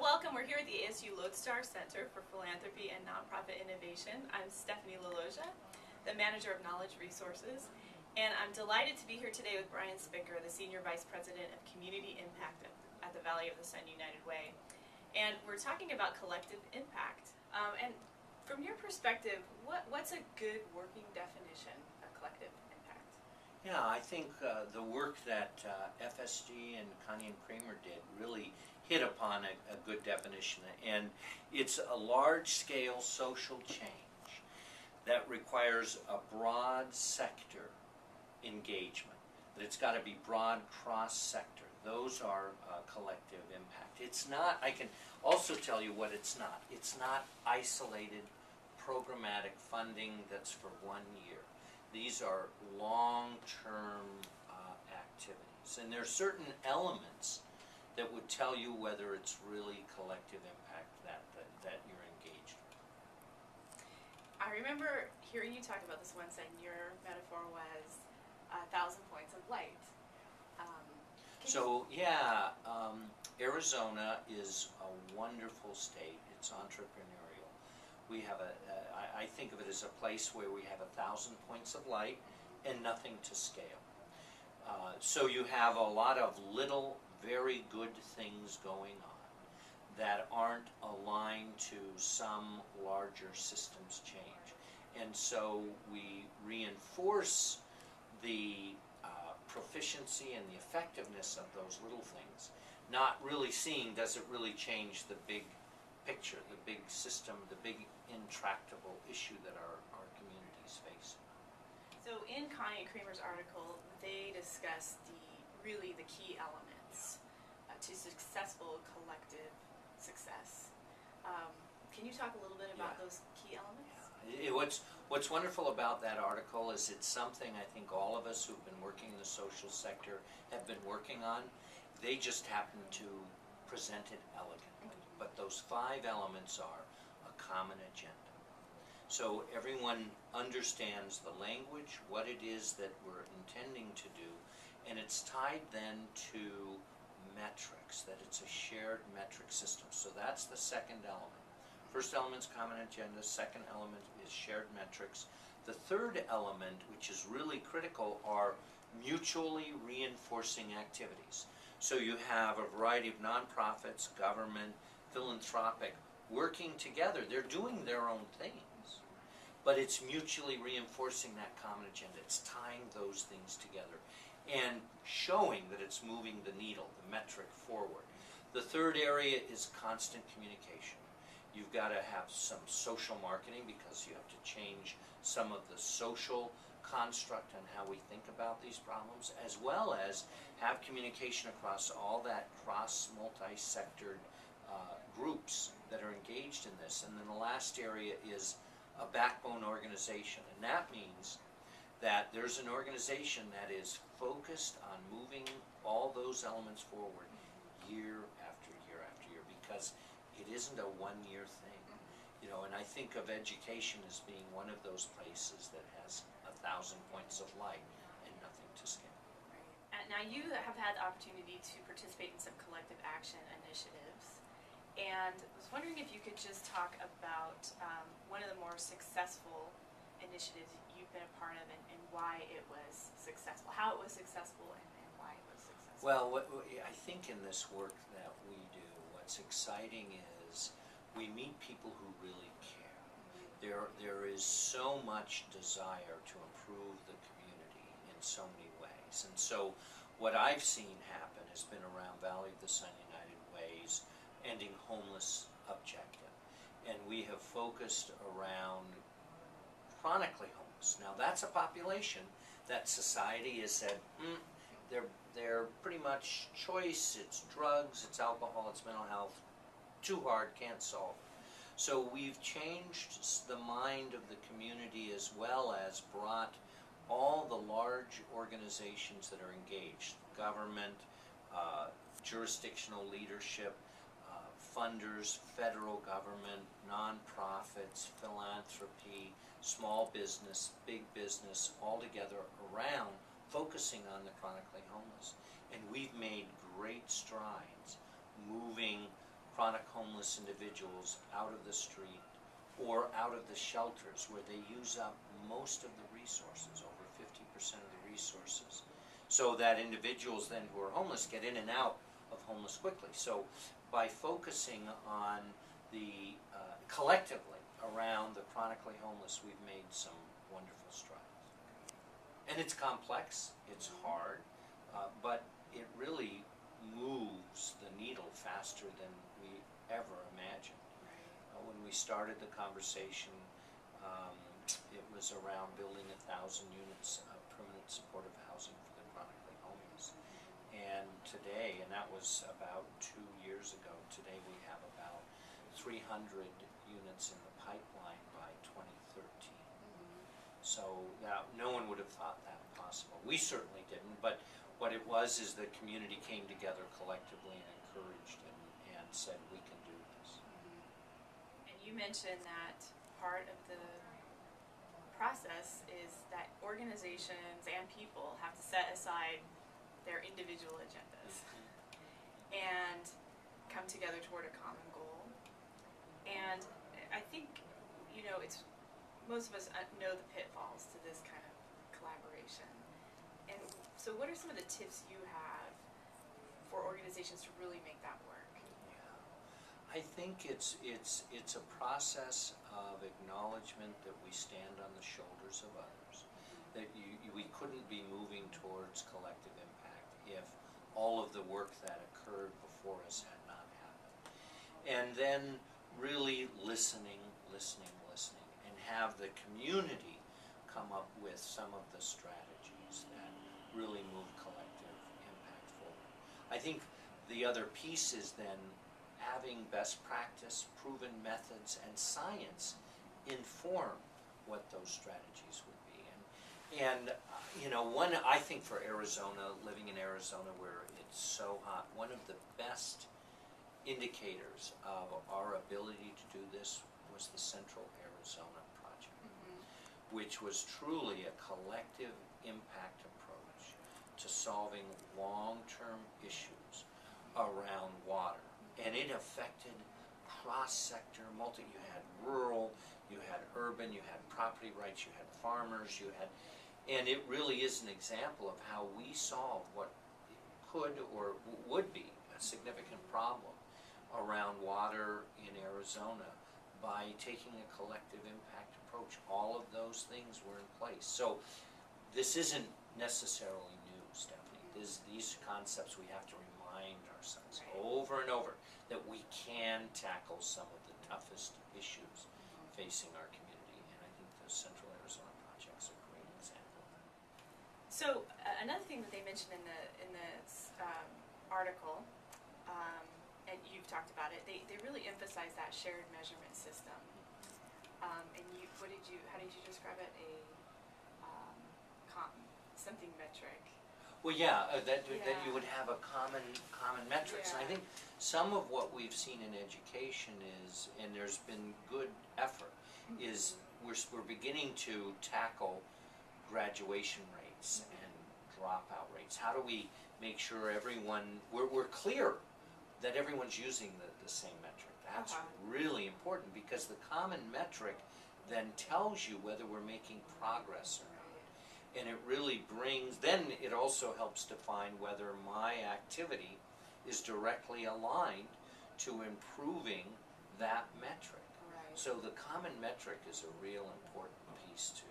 welcome. We're here at the ASU Lodestar Center for Philanthropy and Nonprofit Innovation. I'm Stephanie Loggia, the Manager of Knowledge Resources, and I'm delighted to be here today with Brian Spicker, the Senior Vice President of Community Impact at the Valley of the Sun United Way. And we're talking about collective impact. And from your perspective, what's a good working definition of collective impact? Yeah, I think the work that FSG and Connie and Kramer did really hit upon a good definition, and it's a large-scale social change that requires a broad sector engagement, that it's got to be broad cross-sector. Those are collective impact. It's not, I can also tell you what it's not. It's not isolated programmatic funding that's for 1 year. These are long-term activities, and there are certain elements that would tell you whether it's really collective impact that you're engaged with. I remember hearing you talk about this once, and your metaphor was 1,000 points of light. Arizona is a wonderful state. It's entrepreneurial. We have I think of it as a place where we have 1,000 points of light and nothing to scale. So you have a lot of little, very good things going on that aren't aligned to some larger systems change. And so we reinforce the proficiency and the effectiveness of those little things, not really seeing does it really change the big picture, the big system, the big intractable issue that our communities face. So in Connie and Kramer's article, they discuss the key elements to successful collective success. Can you talk a little bit about those key elements? Yeah. What's wonderful about that article is it's something I think all of us who've been working in the social sector have been working on. They just happen to present it elegantly. But those 5 elements are a common agenda. So everyone understands the language, what it is that we're intending to do, and it's tied then to metrics, that it's a shared metric system. So that's the second element. First element is common agenda, second element is shared metrics. The third element, which is really critical, are mutually reinforcing activities. So you have a variety of nonprofits, government, philanthropic, working together. They're doing their own things, but it's mutually reinforcing that common agenda. It's tying those things together and showing that it's moving the needle, the metric forward. The third area is constant communication. You've got to have some social marketing because you have to change some of the social construct and how we think about these problems, as well as have communication across all that cross multi-sectored groups that are engaged in this. And then the last area is a backbone organization, and that means that there's an organization that is focused on moving all those elements forward year after year after year, because it isn't a one-year thing. You know, and I think of education as being one of those places that has 1,000 points of light and nothing to scale. Right. Now you have had the opportunity to participate in some collective action initiatives, and I was wondering if you could just talk about one of the more successful initiatives you've been a part of, and why it was successful, how it was successful, and why it was successful. Well, I think in this work that we do, what's exciting is we meet people who really care. There is so much desire to improve the community in so many ways. And so what I've seen happen has been around Valley of the Sun United Way's Ending Homeless objective. And we have focused around chronically homeless. Now that's a population that society has said, they're pretty much choice, it's drugs, it's alcohol, it's mental health, too hard, can't solve. So we've changed the mind of the community, as well as brought all the large organizations that are engaged, government, jurisdictional leadership, funders, federal government, nonprofits, philanthropy, small business, big business, all together around focusing on the chronically homeless. And we've made great strides moving chronic homeless individuals out of the street or out of the shelters where they use up most of the resources, over 50% of the resources, so that individuals then who are homeless get in and out of homeless quickly. So by focusing on the collectively around the chronically homeless, we've made some wonderful strides. And it's complex, it's hard, but it really moves the needle faster than we ever imagined. When we started the conversation, it was around building 1,000 units of permanent supportive housing for the chronically homeless. And today, and that was about 2 years ago, today we have about 300 units in the pipeline by 2013. So no one would have thought that possible. We certainly didn't, but what it was is the community came together collectively and encouraged and said, we can do this. And you mentioned that part of the process is that organizations and people have to set aside their individual agendas and come together toward a common goal. And I think, you know, it's most of us know the pitfalls to this kind of collaboration. And so what are some of the tips you have for organizations to really make that work? Yeah. I think it's a process of acknowledgement that we stand on the shoulders of others, that we couldn't be moving towards collective impact if all of the work that occurred before us had not happened. And then really listening, and have the community come up with some of the strategies that really move collective impact forward. I think the other piece is then having best practice, proven methods, and science inform what those strategies would be. And you know, I think for Arizona, living in Arizona where it's so hot, one of the best indicators of our ability to do this was the Central Arizona Project, which was truly a collective impact approach to solving long-term issues around water. And it affected cross-sector, you had rural, you had urban, you had property rights, you had farmers, and it really is an example of how we solve what could or would be a significant problem around water in Arizona by taking a collective impact approach. All of those things were in place. So this isn't necessarily new, Stephanie. These concepts we have to remind ourselves over and over that we can tackle some of the toughest issues facing our community, and I think the Central Arizona Project's a great example of that. So another thing that they mentioned in the article, and you've talked about it, they really emphasize that shared measurement system. And how did you describe it? Something metric. Well, yeah, that you would have a common metrics. Yeah. And I think some of what we've seen in education is, and there's been good effort, is we're beginning to tackle graduation rates and dropout rates. How do we make sure we're clear that everyone's using the same metric? That's really important, because the common metric then tells you whether we're making progress or not. And it really then it also helps define whether my activity is directly aligned to improving that metric. Right. So the common metric is a real important piece to